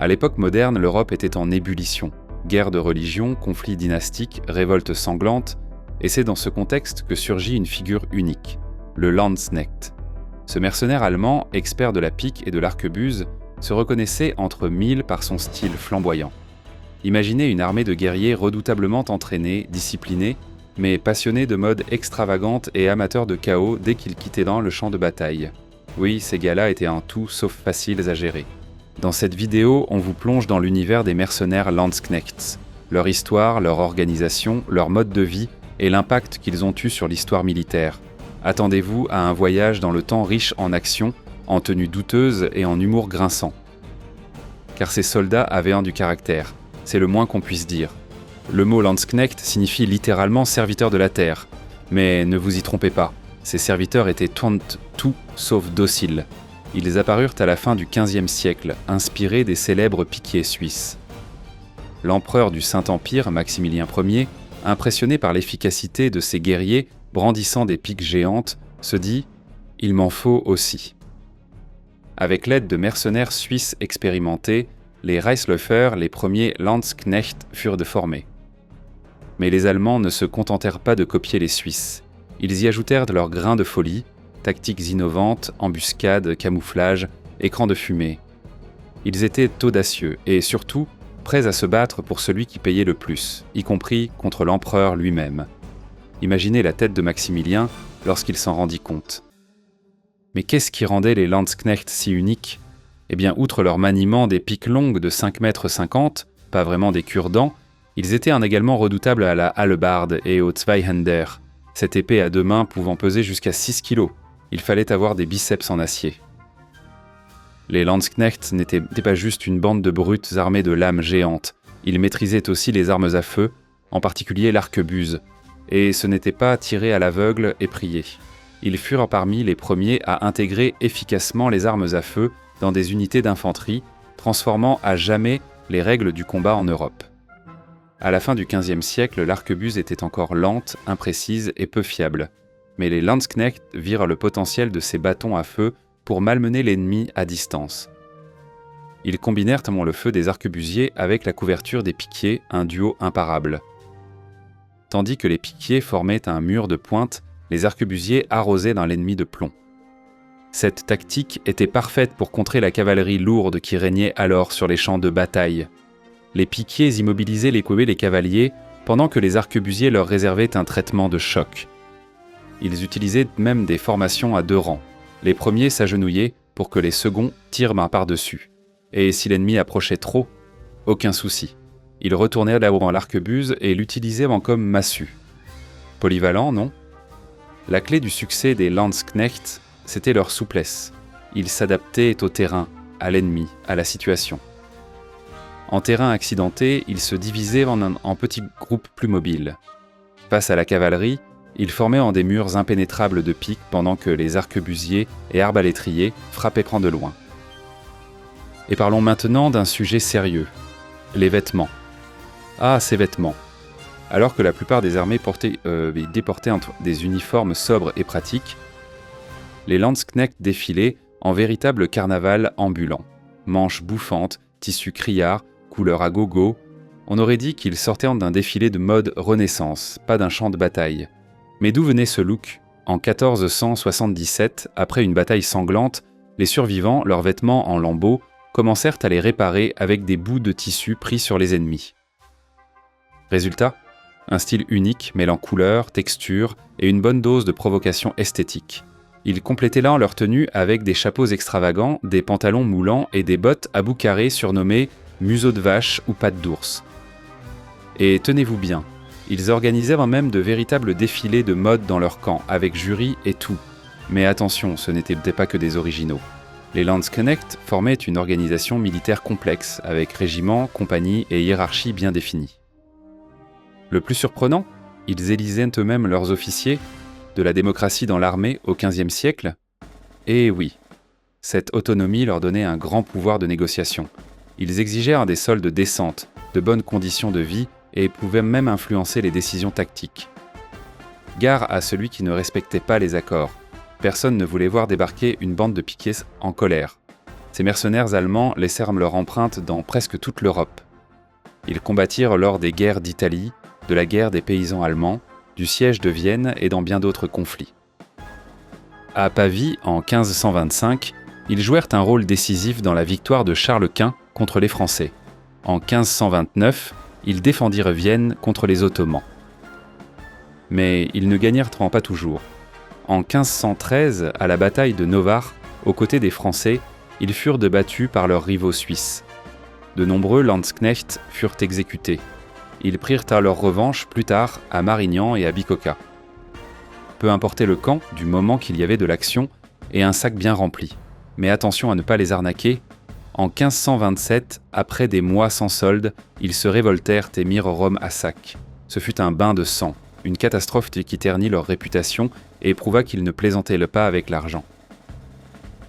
À l'époque moderne, l'Europe était en ébullition. Guerre de religion, conflits dynastiques, révoltes sanglantes, et c'est dans ce contexte que surgit une figure unique, le Landsknecht. Ce mercenaire allemand, expert de la pique et de l'arquebuse, se reconnaissait entre mille par son style flamboyant. Imaginez une armée de guerriers redoutablement entraînés, disciplinés, mais passionnés de mode extravagante et amateurs de chaos dès qu'ils quittaient le champ de bataille. Oui, ces gars-là étaient un tout sauf faciles à gérer. Dans cette vidéo, on vous plonge dans l'univers des mercenaires Landsknechts, leur histoire, leur organisation, leur mode de vie et l'impact qu'ils ont eu sur l'histoire militaire. Attendez-vous à un voyage dans le temps riche en action, en tenues douteuses et en humour grinçant. Car ces soldats avaient du caractère, c'est le moins qu'on puisse dire. Le mot Landsknecht signifie littéralement serviteur de la terre, mais ne vous y trompez pas, ces serviteurs étaient tout sauf dociles. Ils apparurent à la fin du XVe siècle, inspirés des célèbres piquiers suisses. L'empereur du Saint-Empire, Maximilien Ier, impressionné par l'efficacité de ces guerriers brandissant des piques géantes, se dit « Il m'en faut aussi ». Avec l'aide de mercenaires suisses expérimentés, les Reisläufer, les premiers Landsknecht, furent formés. Mais les Allemands ne se contentèrent pas de copier les Suisses. Ils y ajoutèrent de leur grain de folie, tactiques innovantes, embuscades, camouflage, écrans de fumée. Ils étaient audacieux et surtout prêts à se battre pour celui qui payait le plus, y compris contre l'empereur lui-même. Imaginez la tête de Maximilien lorsqu'il s'en rendit compte. Mais qu'est-ce qui rendait les Landsknechts si uniques ? Eh bien, outre leur maniement des piques longues de 5,50 mètres, pas vraiment des cure-dents, ils étaient également redoutables à la hallebarde et au Zweihänder, cette épée à deux mains pouvant peser jusqu'à 6 kilos. Il fallait avoir des biceps en acier. Les Landsknechts n'étaient pas juste une bande de brutes armées de lames géantes. Ils maîtrisaient aussi les armes à feu, en particulier l'arquebuse. Et ce n'était pas tirer à l'aveugle et prier. Ils furent parmi les premiers à intégrer efficacement les armes à feu dans des unités d'infanterie, transformant à jamais les règles du combat en Europe. À la fin du XVe siècle, l'arquebuse était encore lente, imprécise et peu fiable. Mais les Landsknechts virent le potentiel de ces bâtons à feu pour malmener l'ennemi à distance. Ils combinèrent le feu des arquebusiers avec la couverture des piquiers, un duo imparable. Tandis que les piquiers formaient un mur de pointe, les arquebusiers arrosaient dans l'ennemi de plomb. Cette tactique était parfaite pour contrer la cavalerie lourde qui régnait alors sur les champs de bataille. Les piquiers immobilisaient les cavaliers pendant que les arquebusiers leur réservaient un traitement de choc. Ils utilisaient même des formations à deux rangs. Les premiers s'agenouillaient pour que les seconds tirent par-dessus. Et si l'ennemi approchait trop, aucun souci. Ils retournaient devant l'arquebuse et l'utilisaient comme massue. Polyvalent, non ? La clé du succès des Landsknechts, c'était leur souplesse. Ils s'adaptaient au terrain, à l'ennemi, à la situation. En terrain accidenté, ils se divisaient en petits groupes plus mobiles. Face à la cavalerie, ils formaient en des murs impénétrables de piques pendant que les arquebusiers et arbalétriers frappaient de loin. Et parlons maintenant d'un sujet sérieux, les vêtements. Ah, ces vêtements. Alors que la plupart des armées déportaient des uniformes sobres et pratiques, les Landsknechts défilaient en véritable carnaval ambulant. Manches bouffantes, tissus criards, couleurs à gogo. On aurait dit qu'ils sortaient d'un défilé de mode Renaissance, pas d'un champ de bataille. Mais d'où venait ce look ? En 1477, après une bataille sanglante, les survivants, leurs vêtements en lambeaux, commencèrent à les réparer avec des bouts de tissu pris sur les ennemis. Résultat ? Un style unique mêlant couleurs, textures et une bonne dose de provocation esthétique. Ils complétaient là leur tenue avec des chapeaux extravagants, des pantalons moulants et des bottes à bout carré surnommées museau de vache ou pattes d'ours. Et tenez-vous bien, ils organisaient même de véritables défilés de mode dans leur camp, avec jury et tout. Mais attention, ce n'était pas que des originaux. Les Landsknechts formaient une organisation militaire complexe, avec régiments, compagnies et hiérarchie bien définies. Le plus surprenant, ils élisaient eux-mêmes leurs officiers, de la démocratie dans l'armée au XVe siècle. Et oui, cette autonomie leur donnait un grand pouvoir de négociation. Ils exigèrent des soldes décentes, de bonnes conditions de vie et pouvaient même influencer les décisions tactiques. Gare à celui qui ne respectait pas les accords. Personne ne voulait voir débarquer une bande de piquiers en colère. Ces mercenaires allemands laissèrent leur empreinte dans presque toute l'Europe. Ils combattirent lors des guerres d'Italie, de la guerre des paysans allemands, du siège de Vienne et dans bien d'autres conflits. À Pavie, en 1525, ils jouèrent un rôle décisif dans la victoire de Charles Quint contre les Français. En 1529, ils défendirent Vienne contre les Ottomans. Mais ils ne gagnèrent pas toujours. En 1513, à la bataille de Novare, aux côtés des Français, ils furent battus par leurs rivaux suisses. De nombreux Landsknechts furent exécutés. Ils prirent à leur revanche plus tard à Marignan et à Bicocca. Peu importait le camp, du moment qu'il y avait de l'action et un sac bien rempli. Mais attention à ne pas les arnaquer. En 1527, après des mois sans solde, ils se révoltèrent et mirent Rome à sac. Ce fut un bain de sang, une catastrophe qui ternit leur réputation et prouva qu'ils ne plaisantaient pas avec l'argent.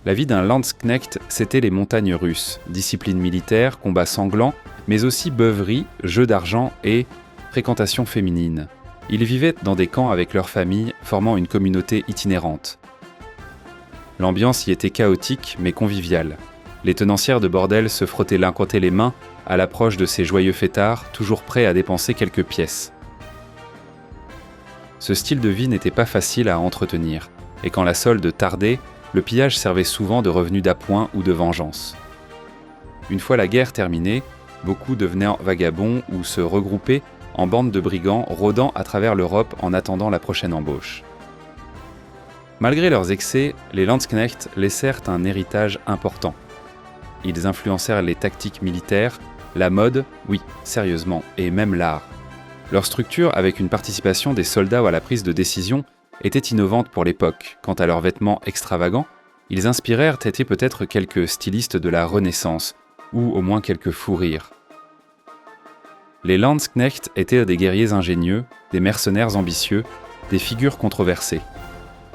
La vie d'un Landsknecht, c'était les montagnes russes, discipline militaire, combats sanglants, mais aussi beuverie, jeux d'argent et fréquentation féminine. Ils vivaient dans des camps avec leurs familles, formant une communauté itinérante. L'ambiance y était chaotique mais conviviale. Les tenancières de bordel se frottaient l'un contre les mains à l'approche de ces joyeux fêtards, toujours prêts à dépenser quelques pièces. Ce style de vie n'était pas facile à entretenir, et quand la solde tardait, le pillage servait souvent de revenu d'appoint ou de vengeance. Une fois la guerre terminée, beaucoup devenaient vagabonds ou se regroupaient en bandes de brigands rôdant à travers l'Europe en attendant la prochaine embauche. Malgré leurs excès, les Landsknechts laissèrent un héritage important. Ils influencèrent les tactiques militaires, la mode, oui, sérieusement, et même l'art. Leur structure, avec une participation des soldats à la prise de décision, était innovante pour l'époque. Quant à leurs vêtements extravagants, ils inspirèrent peut-être quelques stylistes de la Renaissance, ou au moins quelques fous rires. Les Landsknechts étaient des guerriers ingénieux, des mercenaires ambitieux, des figures controversées.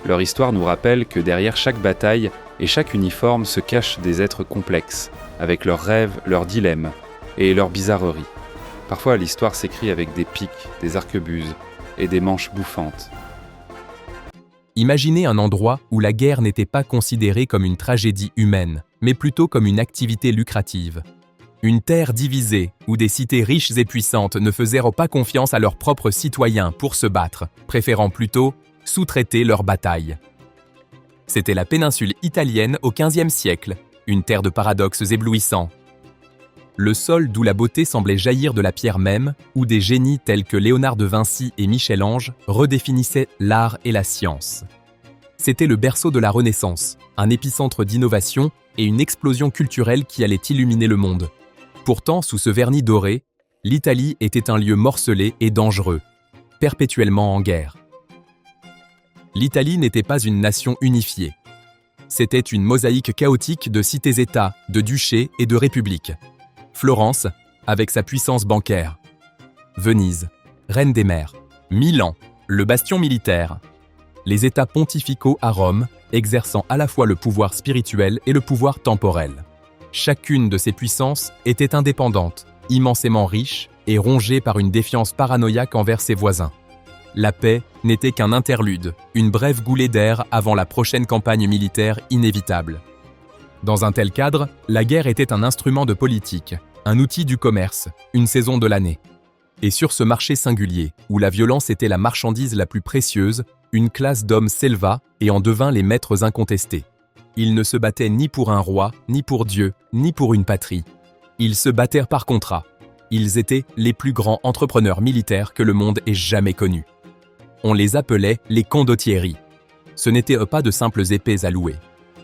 Leur histoire nous rappelle que derrière chaque bataille et chaque uniforme se cachent des êtres complexes, avec leurs rêves, leurs dilemmes et leurs bizarreries. Parfois, l'histoire s'écrit avec des pics, des arquebuses et des manches bouffantes. Imaginez un endroit où la guerre n'était pas considérée comme une tragédie humaine, mais plutôt comme une activité lucrative. Une terre divisée, où des cités riches et puissantes ne faisaient pas confiance à leurs propres citoyens pour se battre, préférant plutôt sous-traiter leurs batailles. C'était la péninsule italienne au XVe siècle, une terre de paradoxes éblouissants. Le sol d'où la beauté semblait jaillir de la pierre même, où des génies tels que Léonard de Vinci et Michel-Ange redéfinissaient l'art et la science. C'était le berceau de la Renaissance, un épicentre d'innovation et une explosion culturelle qui allait illuminer le monde. Pourtant, sous ce vernis doré, l'Italie était un lieu morcelé et dangereux, perpétuellement en guerre. L'Italie n'était pas une nation unifiée. C'était une mosaïque chaotique de cités-États, de duchés et de républiques. Florence, avec sa puissance bancaire. Venise, reine des mers. Milan, le bastion militaire. Les États pontificaux à Rome, exerçant à la fois le pouvoir spirituel et le pouvoir temporel. Chacune de ces puissances était indépendante, immensément riche et rongée par une défiance paranoïaque envers ses voisins. La paix n'était qu'un interlude, une brève goulée d'air avant la prochaine campagne militaire inévitable. Dans un tel cadre, la guerre était un instrument de politique, un outil du commerce, une saison de l'année. Et sur ce marché singulier, où la violence était la marchandise la plus précieuse, une classe d'hommes s'éleva et en devint les maîtres incontestés. Ils ne se battaient ni pour un roi, ni pour Dieu, ni pour une patrie. Ils se battirent par contrat. Ils étaient les plus grands entrepreneurs militaires que le monde ait jamais connus. On les appelait les condottieri. Ce n'étaient pas de simples épées à louer.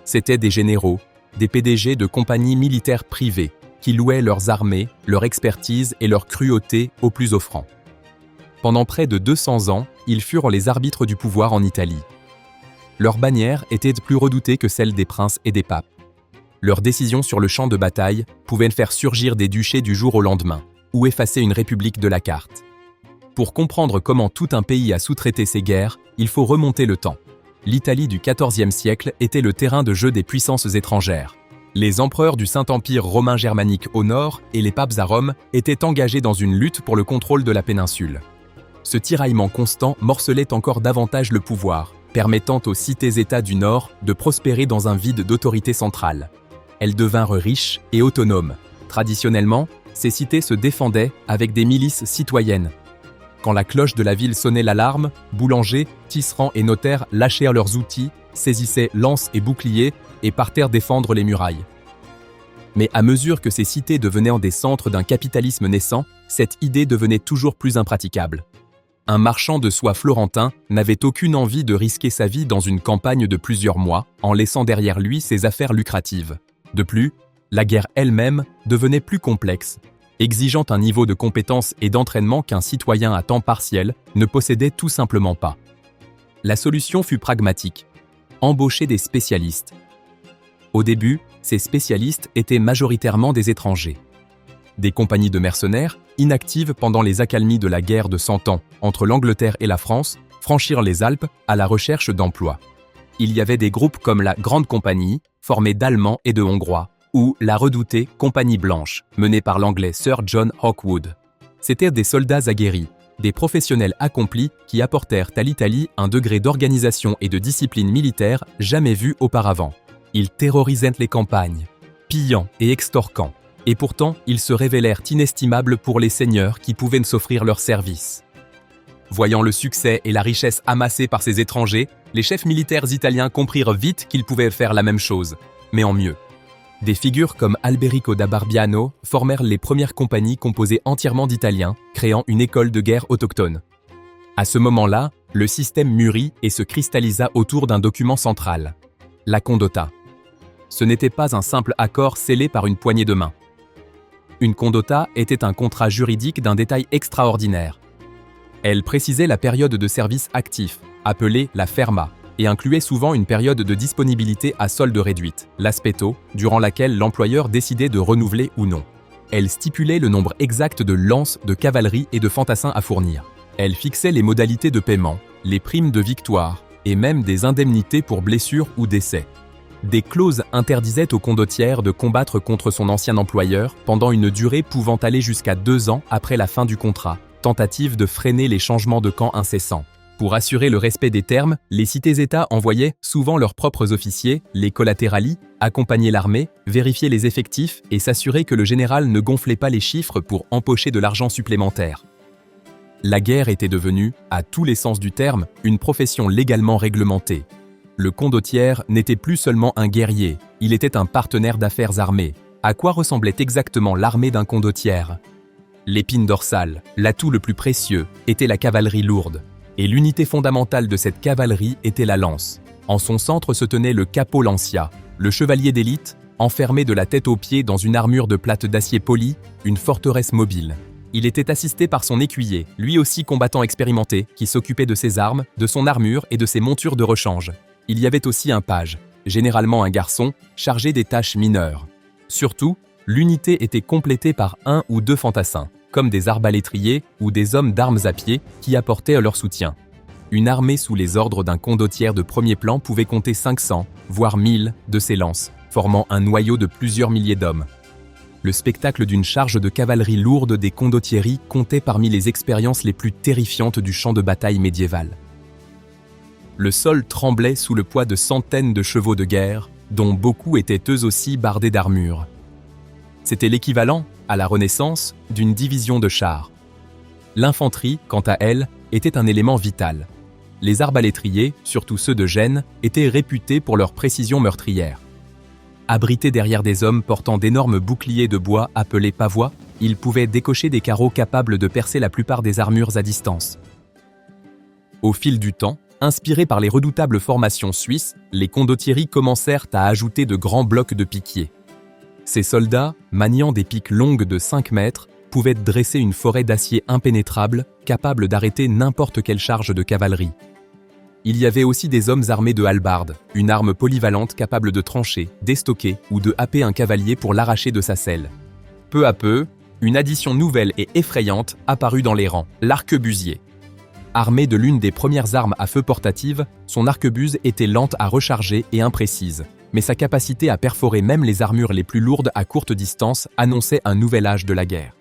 C'étaient des généraux, des PDG de compagnies militaires privées, qui louaient leurs armées, leur expertise et leur cruauté aux plus offrants. Pendant près de 200 ans, ils furent les arbitres du pouvoir en Italie. Leurs bannières étaient plus redoutées que celles des princes et des papes. Leurs décisions sur le champ de bataille pouvaient faire surgir des duchés du jour au lendemain, ou effacer une république de la carte. Pour comprendre comment tout un pays a sous-traité ses guerres, il faut remonter le temps. L'Italie du XIVe siècle était le terrain de jeu des puissances étrangères. Les empereurs du Saint-Empire romain germanique au nord et les papes à Rome étaient engagés dans une lutte pour le contrôle de la péninsule. Ce tiraillement constant morcelait encore davantage le pouvoir, permettant aux cités-États du Nord de prospérer dans un vide d'autorité centrale. elles devinrent riches et autonomes. Traditionnellement, ces cités se défendaient avec des milices citoyennes. Quand la cloche de la ville sonnait l'alarme, boulangers, tisserands et notaires lâchèrent leurs outils, saisissaient lances et boucliers et partèrent défendre les murailles. Mais à mesure que ces cités devenaient des centres d'un capitalisme naissant, cette idée devenait toujours plus impraticable. Un marchand de soie florentin n'avait aucune envie de risquer sa vie dans une campagne de plusieurs mois en laissant derrière lui ses affaires lucratives. De plus, la guerre elle-même devenait plus complexe, exigeant un niveau de compétence et d'entraînement qu'un citoyen à temps partiel ne possédait tout simplement pas. La solution fut pragmatique: embaucher des spécialistes. Au début, ces spécialistes étaient majoritairement des étrangers. Des compagnies de mercenaires, inactives pendant les accalmies de la guerre de 100 ans entre l'Angleterre et la France, franchirent les Alpes à la recherche d'emploi. Il y avait des groupes comme la Grande Compagnie, formée d'Allemands et de Hongrois, ou la redoutée Compagnie Blanche, menée par l'Anglais Sir John Hawkwood. C'étaient des soldats aguerris, des professionnels accomplis qui apportèrent à l'Italie un degré d'organisation et de discipline militaire jamais vu auparavant. Ils terrorisaient les campagnes, pillant et extorquant, et pourtant ils se révélèrent inestimables pour les seigneurs qui pouvaient s'offrir leurs services. Voyant le succès et la richesse amassés par ces étrangers, les chefs militaires italiens comprirent vite qu'ils pouvaient faire la même chose, mais en mieux. Des figures comme Alberico da Barbiano formèrent les premières compagnies composées entièrement d'Italiens, créant une école de guerre autochtone. À ce moment-là, le système mûrit et se cristallisa autour d'un document central: la Condotta. Ce n'était pas un simple accord scellé par une poignée de main. Une Condotta était un contrat juridique d'un détail extraordinaire. Elle précisait la période de service actif, appelée la ferma, et incluait souvent une période de disponibilité à solde réduite, l'aspetto, durant laquelle l'employeur décidait de renouveler ou non. Elle stipulait le nombre exact de lances, de cavalerie et de fantassins à fournir. Elle fixait les modalités de paiement, les primes de victoire, et même des indemnités pour blessures ou décès. Des clauses interdisaient au condottière de combattre contre son ancien employeur pendant une durée pouvant aller jusqu'à 2 ans après la fin du contrat, tentative de freiner les changements de camp incessants. Pour assurer le respect des termes, les cités-États envoyaient souvent leurs propres officiers, les collaterali, accompagner l'armée, vérifier les effectifs et s'assurer que le général ne gonflait pas les chiffres pour empocher de l'argent supplémentaire. La guerre était devenue, à tous les sens du terme, une profession légalement réglementée. Le condottière n'était plus seulement un guerrier, il était un partenaire d'affaires armé. À quoi ressemblait exactement l'armée d'un condottière? L'épine dorsale, l'atout le plus précieux, était la cavalerie lourde. Et l'unité fondamentale de cette cavalerie était la lance. En son centre se tenait le capo lancia, le chevalier d'élite, enfermé de la tête aux pieds dans une armure de plate d'acier poli, une forteresse mobile. Il était assisté par son écuyer, lui aussi combattant expérimenté, qui s'occupait de ses armes, de son armure et de ses montures de rechange. Il y avait aussi un page, généralement un garçon, chargé des tâches mineures. Surtout, l'unité était complétée par 1 ou 2 fantassins, comme des arbalétriers ou des hommes d'armes à pied qui apportaient leur soutien. Une armée sous les ordres d'un condottière de premier plan pouvait compter 500, voire 1000 de ses lances, formant un noyau de plusieurs milliers d'hommes. Le spectacle d'une charge de cavalerie lourde des condottieries comptait parmi les expériences les plus terrifiantes du champ de bataille médiéval. Le sol tremblait sous le poids de centaines de chevaux de guerre, dont beaucoup étaient eux aussi bardés d'armure. C'était l'équivalent, à la Renaissance, d'une division de chars. L'infanterie, quant à elle, était un élément vital. Les arbalétriers, surtout ceux de Gênes, étaient réputés pour leur précision meurtrière. Abrités derrière des hommes portant d'énormes boucliers de bois appelés pavois, ils pouvaient décocher des carreaux capables de percer la plupart des armures à distance. Au fil du temps, inspirés par les redoutables formations suisses, les condottieries commencèrent à ajouter de grands blocs de piquiers. Ces soldats, maniant des piques longues de 5 mètres, pouvaient dresser une forêt d'acier impénétrable, capable d'arrêter n'importe quelle charge de cavalerie. Il y avait aussi des hommes armés de hallebardes, une arme polyvalente capable de trancher, d'estoquer ou de happer un cavalier pour l'arracher de sa selle. Peu à peu, une addition nouvelle et effrayante apparut dans les rangs, l'arquebusier. Armé de l'une des premières armes à feu portative, son arquebuse était lente à recharger et imprécise, mais sa capacité à perforer même les armures les plus lourdes à courte distance annonçait un nouvel âge de la guerre.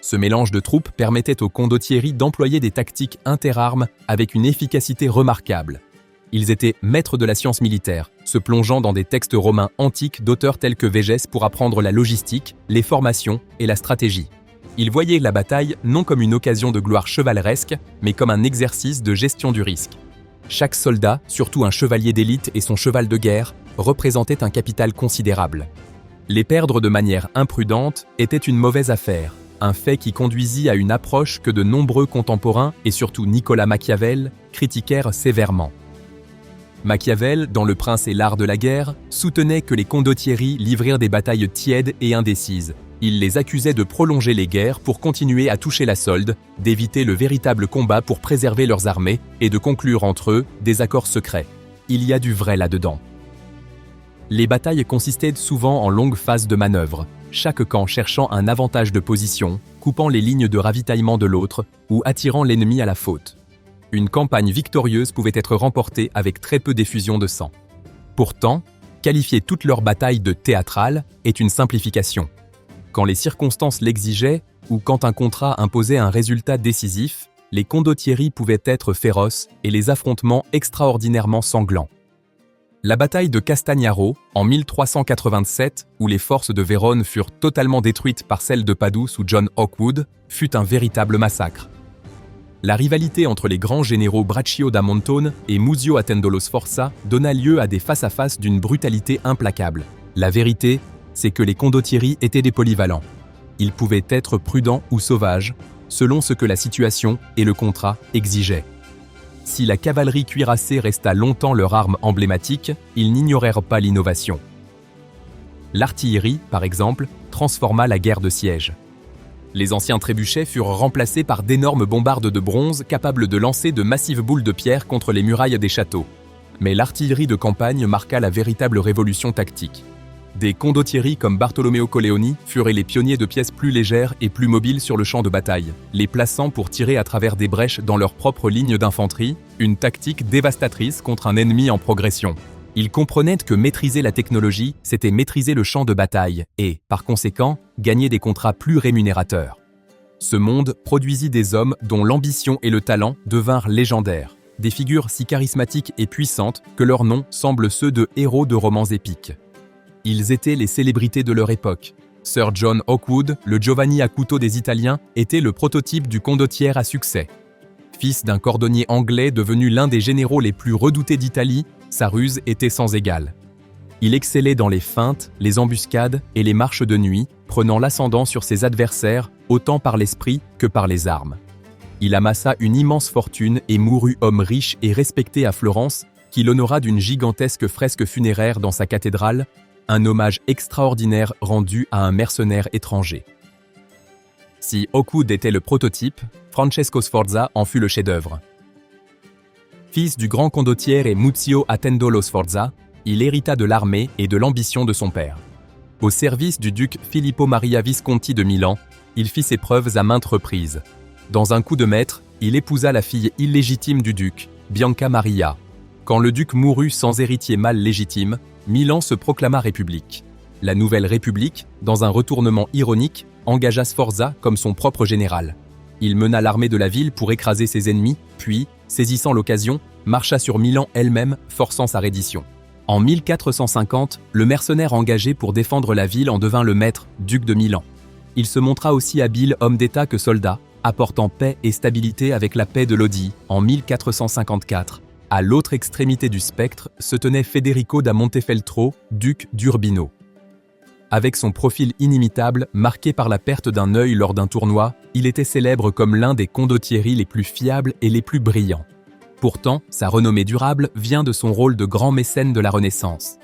Ce mélange de troupes permettait aux condottieries d'employer des tactiques interarmes avec une efficacité remarquable. Ils étaient maîtres de la science militaire, se plongeant dans des textes romains antiques d'auteurs tels que Végès pour apprendre la logistique, les formations et la stratégie. Ils voyaient la bataille non comme une occasion de gloire chevaleresque, mais comme un exercice de gestion du risque. Chaque soldat, surtout un chevalier d'élite et son cheval de guerre, représentait un capital considérable. Les perdre de manière imprudente était une mauvaise affaire, un fait qui conduisit à une approche que de nombreux contemporains, et surtout Nicolas Machiavel, critiquèrent sévèrement. Machiavel, dans Le Prince et l'art de la guerre, soutenait que les condottieri livrèrent des batailles tièdes et indécises. Il les accusait de prolonger les guerres pour continuer à toucher la solde, d'éviter le véritable combat pour préserver leurs armées et de conclure entre eux des accords secrets. Il y a du vrai là-dedans. Les batailles consistaient souvent en longues phases de manœuvre, chaque camp cherchant un avantage de position, coupant les lignes de ravitaillement de l'autre ou attirant l'ennemi à la faute. Une campagne victorieuse pouvait être remportée avec très peu d'effusion de sang. Pourtant, qualifier toutes leurs batailles de théâtrales est une simplification. Quand les circonstances l'exigeaient ou quand un contrat imposait un résultat décisif, les condottieri pouvaient être féroces et les affrontements extraordinairement sanglants. La bataille de Castagnaro, en 1387, où les forces de Vérone furent totalement détruites par celles de Padoue sous John Hawkwood, fut un véritable massacre. La rivalité entre les grands généraux Braccio da Montone et Muzio Attendolo Sforza donna lieu à des face-à-face d'une brutalité implacable. La vérité, c'est que les condottieri étaient des polyvalents. Ils pouvaient être prudents ou sauvages, selon ce que la situation et le contrat exigeaient. Si la cavalerie cuirassée resta longtemps leur arme emblématique, ils n'ignorèrent pas l'innovation. L'artillerie, par exemple, transforma la guerre de siège. Les anciens trébuchets furent remplacés par d'énormes bombardes de bronze capables de lancer de massives boules de pierre contre les murailles des châteaux. Mais l'artillerie de campagne marqua la véritable révolution tactique. Des condottieri comme Bartolomeo Colleoni furent les pionniers de pièces plus légères et plus mobiles sur le champ de bataille, les plaçant pour tirer à travers des brèches dans leur propre ligne d'infanterie, une tactique dévastatrice contre un ennemi en progression. Ils comprenaient que maîtriser la technologie, c'était maîtriser le champ de bataille et, par conséquent, gagner des contrats plus rémunérateurs. Ce monde produisit des hommes dont l'ambition et le talent devinrent légendaires, des figures si charismatiques et puissantes que leurs noms semblent ceux de héros de romans épiques. Ils étaient les célébrités de leur époque. Sir John Hawkwood, le Giovanni à couteau des Italiens, était le prototype du condottiere à succès. Fils d'un cordonnier anglais devenu l'un des généraux les plus redoutés d'Italie, sa ruse était sans égale. Il excellait dans les feintes, les embuscades et les marches de nuit, prenant l'ascendant sur ses adversaires autant par l'esprit que par les armes. Il amassa une immense fortune et mourut homme riche et respecté à Florence, qui l'honora d'une gigantesque fresque funéraire dans sa cathédrale, un hommage extraordinaire rendu à un mercenaire étranger. Si Hawkwood était le prototype, Francesco Sforza en fut le chef-d'œuvre. Fils du grand condottiere Muzio Attendolo Sforza, il hérita de l'armée et de l'ambition de son père. Au service du duc Filippo Maria Visconti de Milan, il fit ses preuves à maintes reprises. Dans un coup de maître, il épousa la fille illégitime du duc, Bianca Maria. Quand le duc mourut sans héritier mâle légitime, Milan se proclama république. La nouvelle république, dans un retournement ironique, engagea Sforza comme son propre général. Il mena l'armée de la ville pour écraser ses ennemis, puis, saisissant l'occasion, marcha sur Milan elle-même, forçant sa reddition. En 1450, le mercenaire engagé pour défendre la ville en devint le maître, duc de Milan. Il se montra aussi habile homme d'État que soldat, apportant paix et stabilité avec la paix de Lodi en 1454. À l'autre extrémité du spectre se tenait Federico da Montefeltro, duc d'Urbino. Avec son profil inimitable, marqué par la perte d'un œil lors d'un tournoi, il était célèbre comme l'un des condottieri les plus fiables et les plus brillants. Pourtant, sa renommée durable vient de son rôle de grand mécène de la Renaissance.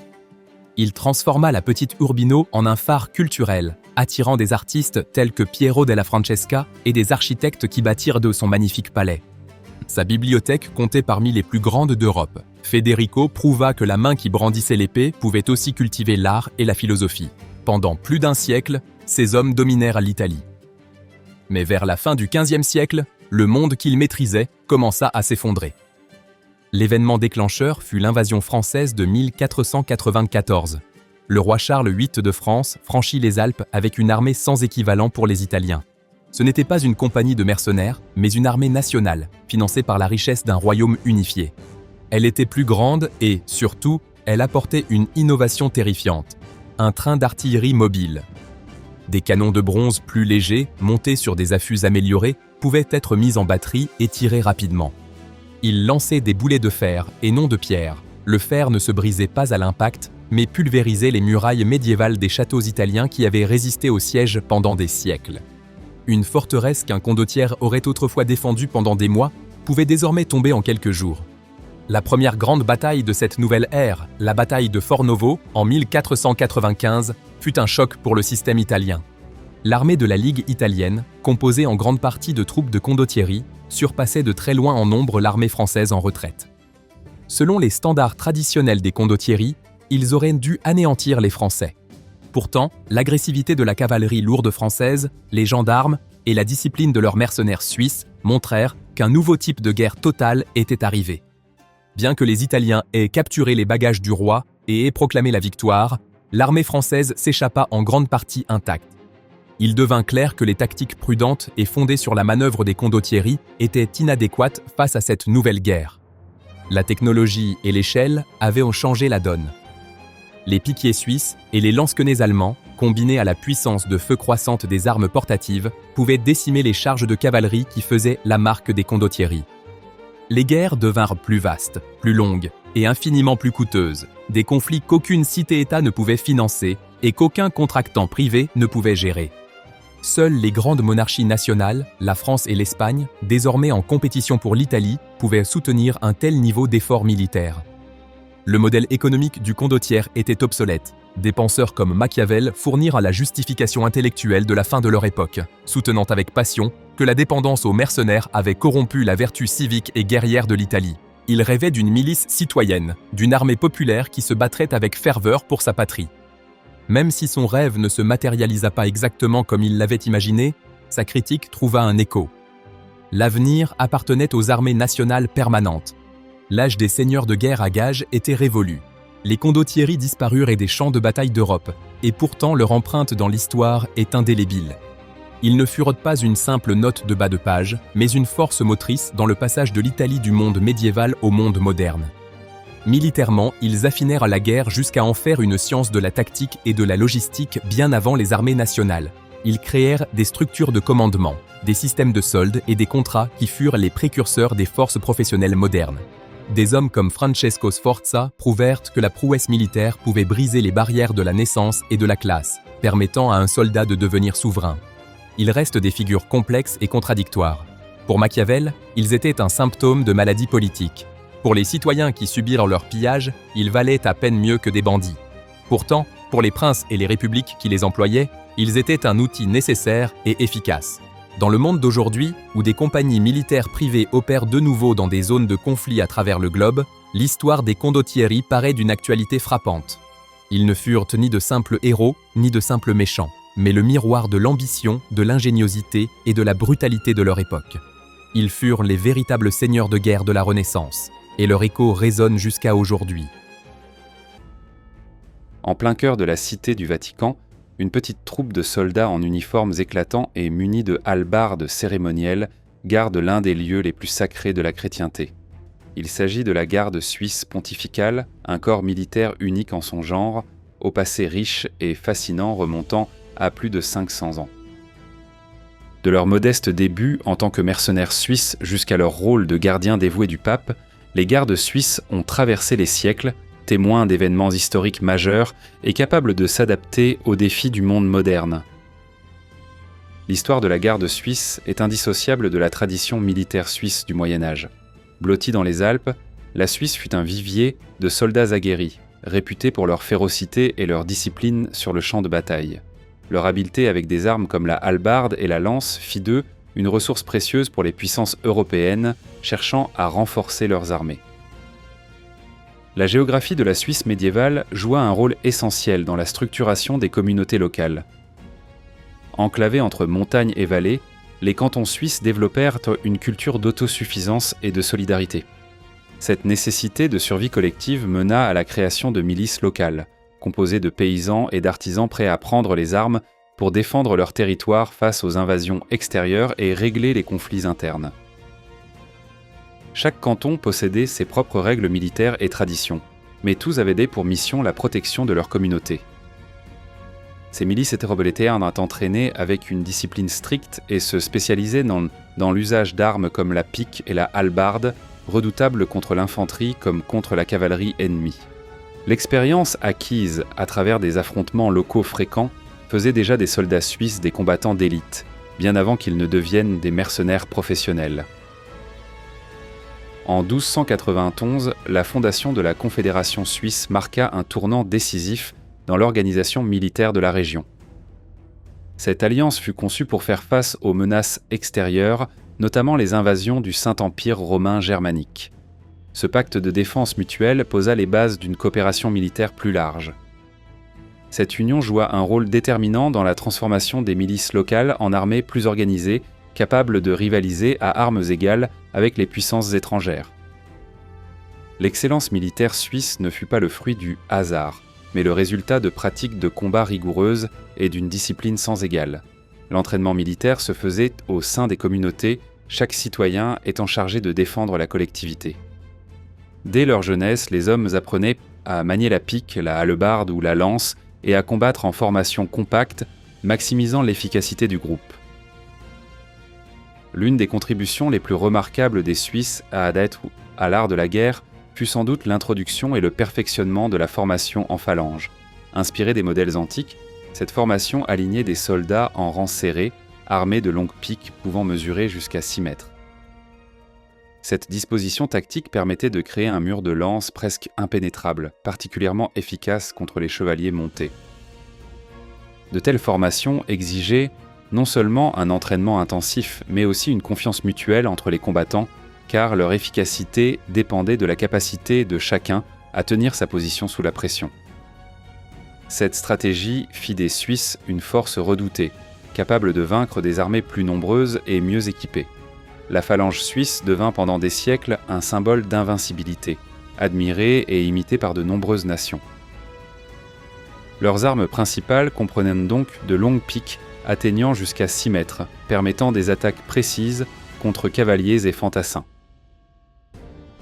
Il transforma la petite Urbino en un phare culturel, attirant des artistes tels que Piero della Francesca et des architectes qui bâtirent de son magnifique palais. Sa bibliothèque comptait parmi les plus grandes d'Europe. Federico prouva que la main qui brandissait l'épée pouvait aussi cultiver l'art et la philosophie. Pendant plus d'un siècle, ces hommes dominèrent l'Italie. Mais vers la fin du XVe siècle, le monde qu'il maîtrisait commença à s'effondrer. L'événement déclencheur fut l'invasion française de 1494. Le roi Charles VIII de France franchit les Alpes avec une armée sans équivalent pour les Italiens. Ce n'était pas une compagnie de mercenaires, mais une armée nationale, financée par la richesse d'un royaume unifié. Elle était plus grande et, surtout, elle apportait une innovation terrifiante, un train d'artillerie mobile. Des canons de bronze plus légers, montés sur des affûts améliorés, pouvaient être mis en batterie et tirés rapidement. Ils lançaient des boulets de fer et non de pierre. Le fer ne se brisait pas à l'impact, mais pulvérisait les murailles médiévales des châteaux italiens qui avaient résisté au siège pendant des siècles. Une forteresse qu'un condottiere aurait autrefois défendue pendant des mois pouvait désormais tomber en quelques jours. La première grande bataille de cette nouvelle ère, la bataille de Fornovo, en 1495, fut un choc pour le système italien. L'armée de la Ligue italienne, composée en grande partie de troupes de condottieri, surpassait de très loin en nombre l'armée française en retraite. Selon les standards traditionnels des condottieri, ils auraient dû anéantir les Français. Pourtant, l'agressivité de la cavalerie lourde française, les gendarmes et la discipline de leurs mercenaires suisses montrèrent qu'un nouveau type de guerre totale était arrivé. Bien que les Italiens aient capturé les bagages du roi et aient proclamé la victoire, l'armée française s'échappa en grande partie intacte. Il devint clair que les tactiques prudentes et fondées sur la manœuvre des condottieri étaient inadéquates face à cette nouvelle guerre. La technologie et l'échelle avaient changé la donne. Les piquiers suisses et les lance-quenets allemands, combinés à la puissance de feu croissante des armes portatives, pouvaient décimer les charges de cavalerie qui faisaient la marque des condottieri. Les guerres devinrent plus vastes, plus longues et infiniment plus coûteuses, des conflits qu'aucune cité-État ne pouvait financer et qu'aucun contractant privé ne pouvait gérer. Seules les grandes monarchies nationales, la France et l'Espagne, désormais en compétition pour l'Italie, pouvaient soutenir un tel niveau d'effort militaire. Le modèle économique du condottiere était obsolète. Des penseurs comme Machiavel fournirent la justification intellectuelle de la fin de leur époque, soutenant avec passion que la dépendance aux mercenaires avait corrompu la vertu civique et guerrière de l'Italie. Ils rêvaient d'une milice citoyenne, d'une armée populaire qui se battrait avec ferveur pour sa patrie. Même si son rêve ne se matérialisa pas exactement comme il l'avait imaginé, sa critique trouva un écho. L'avenir appartenait aux armées nationales permanentes. L'âge des seigneurs de guerre à gages était révolu. Les condottieri disparurent des champs de bataille d'Europe, et pourtant leur empreinte dans l'histoire est indélébile. Ils ne furent pas une simple note de bas de page, mais une force motrice dans le passage de l'Italie du monde médiéval au monde moderne. Militairement, ils affinèrent la guerre jusqu'à en faire une science de la tactique et de la logistique bien avant les armées nationales. Ils créèrent des structures de commandement, des systèmes de soldes et des contrats qui furent les précurseurs des forces professionnelles modernes. Des hommes comme Francesco Sforza prouvèrent que la prouesse militaire pouvait briser les barrières de la naissance et de la classe, permettant à un soldat de devenir souverain. Ils restent des figures complexes et contradictoires. Pour Machiavel, ils étaient un symptôme de maladie politique. Pour les citoyens qui subirent leur pillage, ils valaient à peine mieux que des bandits. Pourtant, pour les princes et les républiques qui les employaient, ils étaient un outil nécessaire et efficace. Dans le monde d'aujourd'hui, où des compagnies militaires privées opèrent de nouveau dans des zones de conflit à travers le globe, l'histoire des condottieri paraît d'une actualité frappante. Ils ne furent ni de simples héros, ni de simples méchants, mais le miroir de l'ambition, de l'ingéniosité et de la brutalité de leur époque. Ils furent les véritables seigneurs de guerre de la Renaissance, et leur écho résonne jusqu'à aujourd'hui. En plein cœur de la cité du Vatican, une petite troupe de soldats en uniformes éclatants et munis de hallebardes cérémonielles garde l'un des lieux les plus sacrés de la chrétienté. Il s'agit de la garde suisse pontificale, un corps militaire unique en son genre, au passé riche et fascinant remontant à plus de 500 ans. De leur modeste début en tant que mercenaires suisses jusqu'à leur rôle de gardiens dévoués du pape, les gardes suisses ont traversé les siècles, témoins d'événements historiques majeurs et capables de s'adapter aux défis du monde moderne. L'histoire de la garde suisse est indissociable de la tradition militaire suisse du Moyen-Âge. Blottie dans les Alpes, la Suisse fut un vivier de soldats aguerris, réputés pour leur férocité et leur discipline sur le champ de bataille. Leur habileté avec des armes comme la hallebarde et la lance fit d'eux une ressource précieuse pour les puissances européennes cherchant à renforcer leurs armées. La géographie de la Suisse médiévale joua un rôle essentiel dans la structuration des communautés locales. Enclavés entre montagnes et vallées, les cantons suisses développèrent une culture d'autosuffisance et de solidarité. Cette nécessité de survie collective mena à la création de milices locales, composées de paysans et d'artisans prêts à prendre les armes pour défendre leur territoire face aux invasions extérieures et régler les conflits internes. Chaque canton possédait ses propres règles militaires et traditions, mais tous avaient pour mission la protection de leur communauté. Ces milices hétérobolétaires étaient entraînées avec une discipline stricte et se spécialisaient dans l'usage d'armes comme la pique et la hallebarde, redoutables contre l'infanterie comme contre la cavalerie ennemie. L'expérience acquise à travers des affrontements locaux fréquents faisait déjà des soldats suisses des combattants d'élite, bien avant qu'ils ne deviennent des mercenaires professionnels. En 1291, la fondation de la Confédération suisse marqua un tournant décisif dans l'organisation militaire de la région. Cette alliance fut conçue pour faire face aux menaces extérieures, notamment les invasions du Saint-Empire romain germanique. Ce pacte de défense mutuelle posa les bases d'une coopération militaire plus large. Cette union joua un rôle déterminant dans la transformation des milices locales en armées plus organisées, capables de rivaliser à armes égales avec les puissances étrangères. L'excellence militaire suisse ne fut pas le fruit du hasard, mais le résultat de pratiques de combat rigoureuses et d'une discipline sans égale. L'entraînement militaire se faisait au sein des communautés, chaque citoyen étant chargé de défendre la collectivité. Dès leur jeunesse, les hommes apprenaient à manier la pique, la hallebarde ou la lance et à combattre en formation compacte, maximisant l'efficacité du groupe. L'une des contributions les plus remarquables des Suisses à l'art de la guerre fut sans doute l'introduction et le perfectionnement de la formation en phalange. Inspirée des modèles antiques, cette formation alignait des soldats en rang serré, armés de longues piques pouvant mesurer jusqu'à 6 mètres. Cette disposition tactique permettait de créer un mur de lance presque impénétrable, particulièrement efficace contre les chevaliers montés. De telles formations exigeaient non seulement un entraînement intensif, mais aussi une confiance mutuelle entre les combattants, car leur efficacité dépendait de la capacité de chacun à tenir sa position sous la pression. Cette stratégie fit des Suisses une force redoutée, capable de vaincre des armées plus nombreuses et mieux équipées. La phalange suisse devint pendant des siècles un symbole d'invincibilité, admiré et imité par de nombreuses nations. Leurs armes principales comprenaient donc de longues piques atteignant jusqu'à 6 mètres, permettant des attaques précises contre cavaliers et fantassins.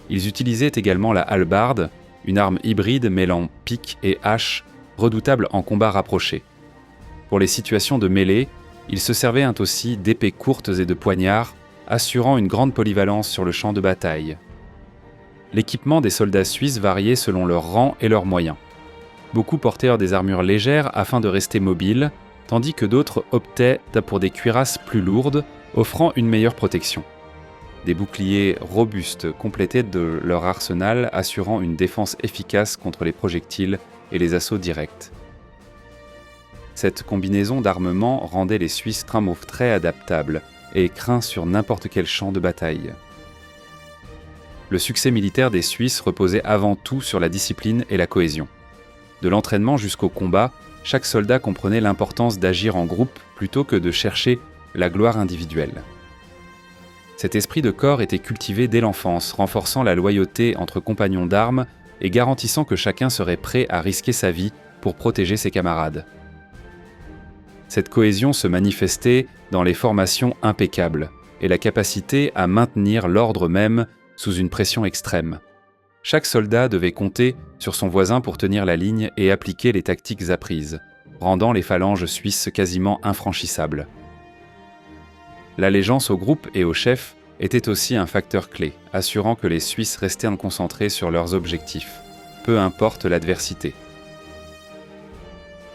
Ils utilisaient également la hallebarde, une arme hybride mêlant pique et hache, redoutable en combat rapproché. Pour les situations de mêlée, ils se servaient aussi d'épées courtes et de poignards, assurant une grande polyvalence sur le champ de bataille. L'équipement des soldats suisses variait selon leur rang et leurs moyens. Beaucoup portèrent des armures légères afin de rester mobiles, tandis que d'autres optaient pour des cuirasses plus lourdes, offrant une meilleure protection. Des boucliers robustes complétaient de leur arsenal, assurant une défense efficace contre les projectiles et les assauts directs. Cette combinaison d'armement rendait les Suisses très adaptables et craints sur n'importe quel champ de bataille. Le succès militaire des Suisses reposait avant tout sur la discipline et la cohésion. De l'entraînement jusqu'au combat, chaque soldat comprenait l'importance d'agir en groupe plutôt que de chercher la gloire individuelle. Cet esprit de corps était cultivé dès l'enfance, renforçant la loyauté entre compagnons d'armes et garantissant que chacun serait prêt à risquer sa vie pour protéger ses camarades. Cette cohésion se manifestait dans les formations impeccables et la capacité à maintenir l'ordre même sous une pression extrême. Chaque soldat devait compter sur son voisin pour tenir la ligne et appliquer les tactiques apprises, rendant les phalanges suisses quasiment infranchissables. L'allégeance au groupe et au chef était aussi un facteur clé, assurant que les Suisses restaient concentrés sur leurs objectifs, peu importe l'adversité.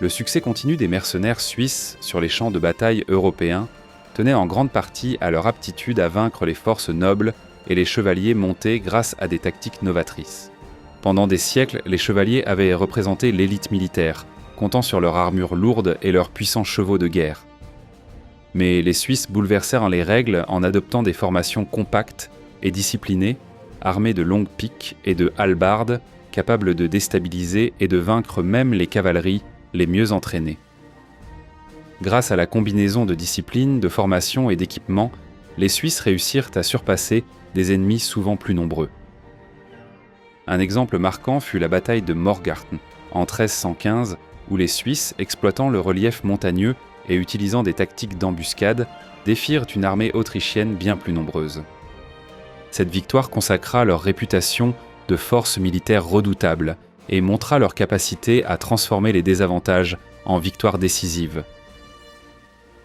Le succès continu des mercenaires suisses sur les champs de bataille européens tenait en grande partie à leur aptitude à vaincre les forces nobles et les chevaliers montés grâce à des tactiques novatrices. Pendant des siècles, les chevaliers avaient représenté l'élite militaire, comptant sur leur armure lourde et leurs puissants chevaux de guerre. Mais les Suisses bouleversèrent les règles en adoptant des formations compactes et disciplinées, armées de longues piques et de hallebardes, capables de déstabiliser et de vaincre même les cavaleries les mieux entraînées. Grâce à la combinaison de discipline, de formation et d'équipement, les Suisses réussirent à surpasser des ennemis souvent plus nombreux. Un exemple marquant fut la bataille de Morgarten en 1315, où les Suisses, exploitant le relief montagneux et utilisant des tactiques d'embuscade, défirent une armée autrichienne bien plus nombreuse. Cette victoire consacra leur réputation de force militaire redoutable et montra leur capacité à transformer les désavantages en victoires décisives.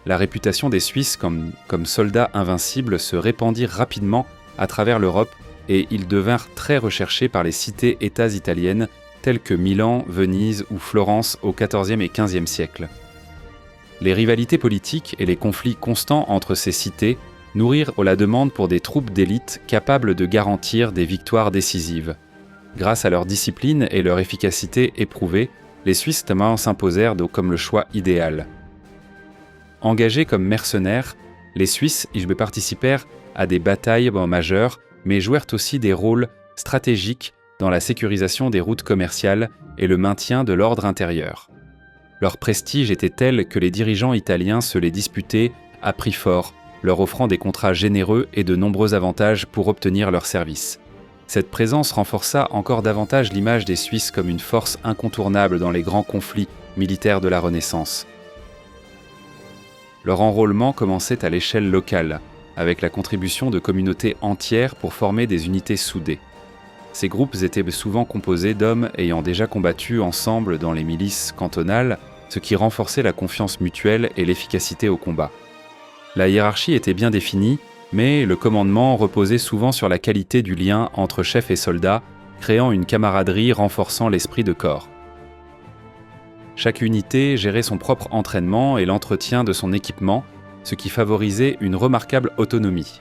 La réputation des Suisses comme soldats invincibles se répandit rapidement à travers l'Europe et ils devinrent très recherchés par les cités-États italiennes telles que Milan, Venise ou Florence au XIVe et XVe siècle. Les rivalités politiques et les conflits constants entre ces cités nourrirent la demande pour des troupes d'élite capables de garantir des victoires décisives. Grâce à leur discipline et leur efficacité éprouvée, les Suisses s'imposèrent comme le choix idéal. Engagés comme mercenaires, les Suisses participèrent à des batailles majeures, mais jouèrent aussi des rôles stratégiques dans la sécurisation des routes commerciales et le maintien de l'ordre intérieur. Leur prestige était tel que les dirigeants italiens se les disputaient à prix fort, leur offrant des contrats généreux et de nombreux avantages pour obtenir leurs services. Cette présence renforça encore davantage l'image des Suisses comme une force incontournable dans les grands conflits militaires de la Renaissance. Leur enrôlement commençait à l'échelle locale, avec la contribution de communautés entières pour former des unités soudées. Ces groupes étaient souvent composés d'hommes ayant déjà combattu ensemble dans les milices cantonales, ce qui renforçait la confiance mutuelle et l'efficacité au combat. La hiérarchie était bien définie, mais le commandement reposait souvent sur la qualité du lien entre chef et soldat, créant une camaraderie renforçant l'esprit de corps. Chaque unité gérait son propre entraînement et l'entretien de son équipement, ce qui favorisait une remarquable autonomie.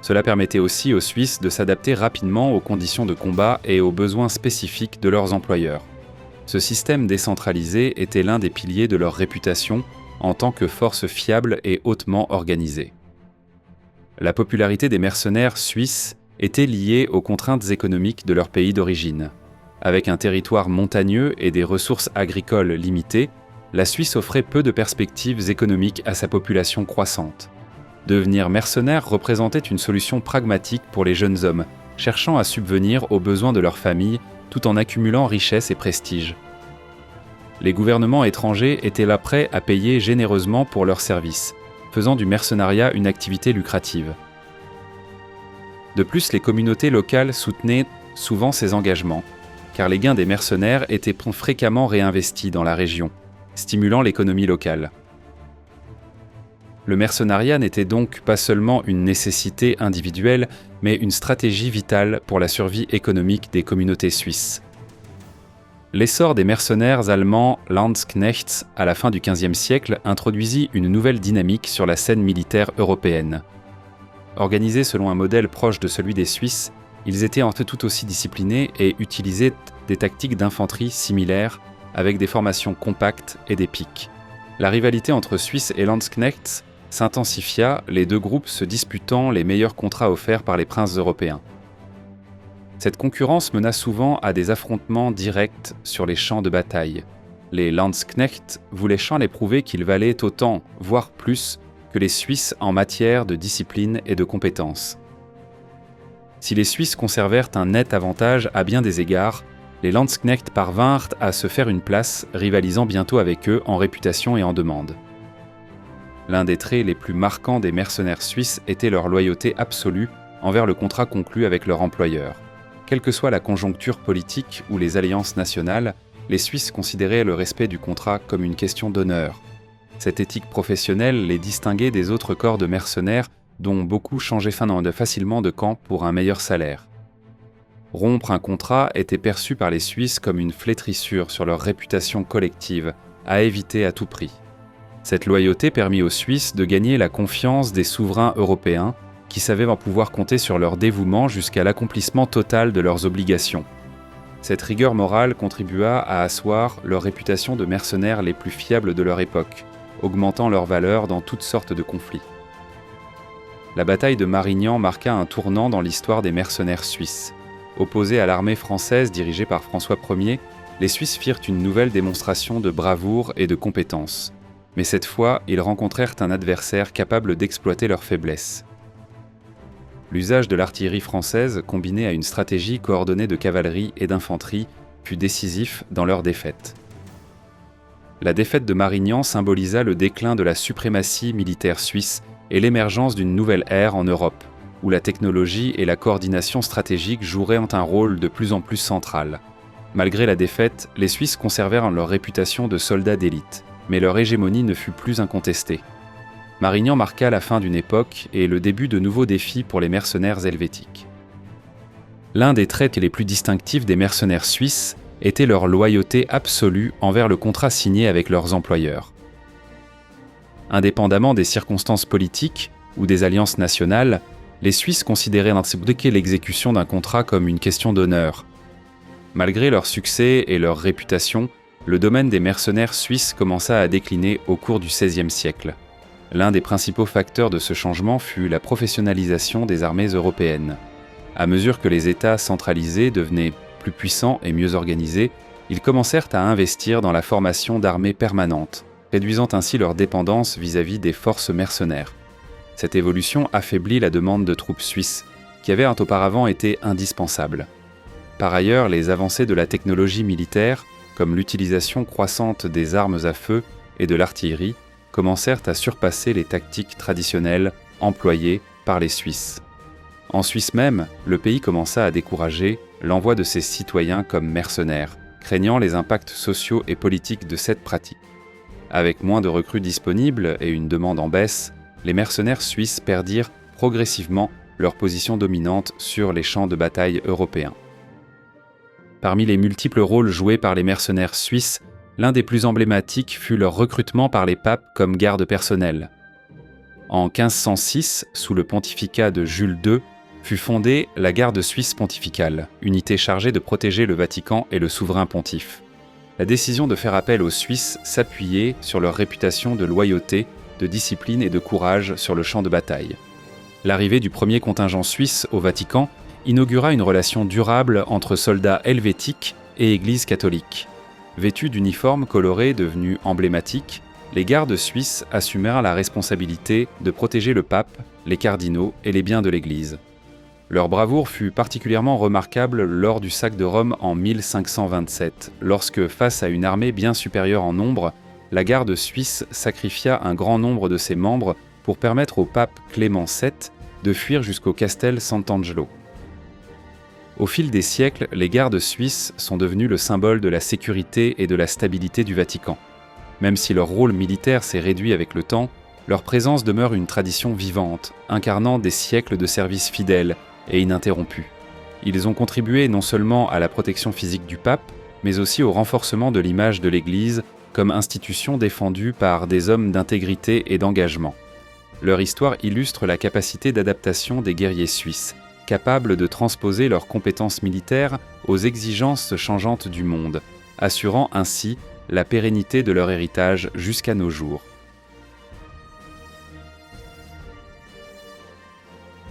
Cela permettait aussi aux Suisses de s'adapter rapidement aux conditions de combat et aux besoins spécifiques de leurs employeurs. Ce système décentralisé était l'un des piliers de leur réputation en tant que force fiable et hautement organisée. La popularité des mercenaires suisses était liée aux contraintes économiques de leur pays d'origine. Avec un territoire montagneux et des ressources agricoles limitées, la Suisse offrait peu de perspectives économiques à sa population croissante. Devenir mercenaire représentait une solution pragmatique pour les jeunes hommes, cherchant à subvenir aux besoins de leur famille tout en accumulant richesse et prestige. Les gouvernements étrangers étaient là prêts à payer généreusement pour leurs services, faisant du mercenariat une activité lucrative. De plus, les communautés locales soutenaient souvent ces engagements, car les gains des mercenaires étaient fréquemment réinvestis dans la région, stimulant l'économie locale. Le mercenariat n'était donc pas seulement une nécessité individuelle, mais une stratégie vitale pour la survie économique des communautés suisses. L'essor des mercenaires allemands Landsknechts à la fin du XVe siècle introduisit une nouvelle dynamique sur la scène militaire européenne. Organisés selon un modèle proche de celui des Suisses, ils étaient tout aussi disciplinés et utilisaient des tactiques d'infanterie similaires avec des formations compactes et des piques. La rivalité entre Suisses et Landsknechts s'intensifia, les deux groupes se disputant les meilleurs contrats offerts par les princes européens. Cette concurrence mena souvent à des affrontements directs sur les champs de bataille. Les Landsknechts voulaient les prouver qu'ils valaient autant, voire plus, que les Suisses en matière de discipline et de compétences. Si les Suisses conservèrent un net avantage à bien des égards, les Landsknechts parvinrent à se faire une place, rivalisant bientôt avec eux en réputation et en demande. L'un des traits les plus marquants des mercenaires suisses était leur loyauté absolue envers le contrat conclu avec leur employeur. Quelle que soit la conjoncture politique ou les alliances nationales, les Suisses considéraient le respect du contrat comme une question d'honneur. Cette éthique professionnelle les distinguait des autres corps de mercenaires dont beaucoup changeaient facilement de camp pour un meilleur salaire. Rompre un contrat était perçu par les Suisses comme une flétrissure sur leur réputation collective, à éviter à tout prix. Cette loyauté permit aux Suisses de gagner la confiance des souverains européens qui savaient pouvoir compter sur leur dévouement jusqu'à l'accomplissement total de leurs obligations. Cette rigueur morale contribua à asseoir leur réputation de mercenaires les plus fiables de leur époque, augmentant leur valeur dans toutes sortes de conflits. La bataille de Marignan marqua un tournant dans l'histoire des mercenaires suisses. Opposés à l'armée française dirigée par François Ier, les Suisses firent une nouvelle démonstration de bravoure et de compétence. Mais cette fois, ils rencontrèrent un adversaire capable d'exploiter leurs faiblesses. L'usage de l'artillerie française, combiné à une stratégie coordonnée de cavalerie et d'infanterie, fut décisif dans leur défaite. La défaite de Marignan symbolisa le déclin de la suprématie militaire suisse et l'émergence d'une nouvelle ère en Europe, où la technologie et la coordination stratégique joueraient un rôle de plus en plus central. Malgré la défaite, les Suisses conservèrent leur réputation de soldats d'élite, mais leur hégémonie ne fut plus incontestée. Marignan marqua la fin d'une époque et le début de nouveaux défis pour les mercenaires helvétiques. L'un des traits les plus distinctifs des mercenaires suisses était leur loyauté absolue envers le contrat signé avec leurs employeurs. Indépendamment des circonstances politiques ou des alliances nationales, les Suisses considéraient l'exécution d'un contrat comme une question d'honneur. Malgré leur succès et leur réputation, le domaine des mercenaires suisses commença à décliner au cours du XVIe siècle. L'un des principaux facteurs de ce changement fut la professionnalisation des armées européennes. À mesure que les États centralisés devenaient plus puissants et mieux organisés, ils commencèrent à investir dans la formation d'armées permanentes, réduisant ainsi leur dépendance vis-à-vis des forces mercenaires. Cette évolution affaiblit la demande de troupes suisses, qui avait auparavant été indispensable. Par ailleurs, les avancées de la technologie militaire, comme l'utilisation croissante des armes à feu et de l'artillerie, commencèrent à surpasser les tactiques traditionnelles employées par les Suisses. En Suisse même, le pays commença à décourager l'envoi de ses citoyens comme mercenaires, craignant les impacts sociaux et politiques de cette pratique. Avec moins de recrues disponibles et une demande en baisse, les mercenaires suisses perdirent progressivement leur position dominante sur les champs de bataille européens. Parmi les multiples rôles joués par les mercenaires suisses, l'un des plus emblématiques fut leur recrutement par les papes comme garde personnelle. En 1506, sous le pontificat de Jules II, fut fondée la garde suisse pontificale, unité chargée de protéger le Vatican et le souverain pontife. La décision de faire appel aux Suisses s'appuyait sur leur réputation de loyauté, de discipline et de courage sur le champ de bataille. L'arrivée du premier contingent suisse au Vatican inaugura une relation durable entre soldats helvétiques et Église catholique. Vêtus d'uniformes colorés devenus emblématiques, les gardes suisses assumèrent la responsabilité de protéger le pape, les cardinaux et les biens de l'Église. Leur bravoure fut particulièrement remarquable lors du sac de Rome en 1527, lorsque, face à une armée bien supérieure en nombre, la garde suisse sacrifia un grand nombre de ses membres pour permettre au pape Clément VII de fuir jusqu'au Castel Sant'Angelo. Au fil des siècles, les gardes suisses sont devenus le symbole de la sécurité et de la stabilité du Vatican. Même si leur rôle militaire s'est réduit avec le temps, leur présence demeure une tradition vivante, incarnant des siècles de service fidèle et ininterrompu. Ils ont contribué non seulement à la protection physique du pape, mais aussi au renforcement de l'image de l'Église comme institution défendue par des hommes d'intégrité et d'engagement. Leur histoire illustre la capacité d'adaptation des guerriers suisses, capables de transposer leurs compétences militaires aux exigences changeantes du monde, assurant ainsi la pérennité de leur héritage jusqu'à nos jours.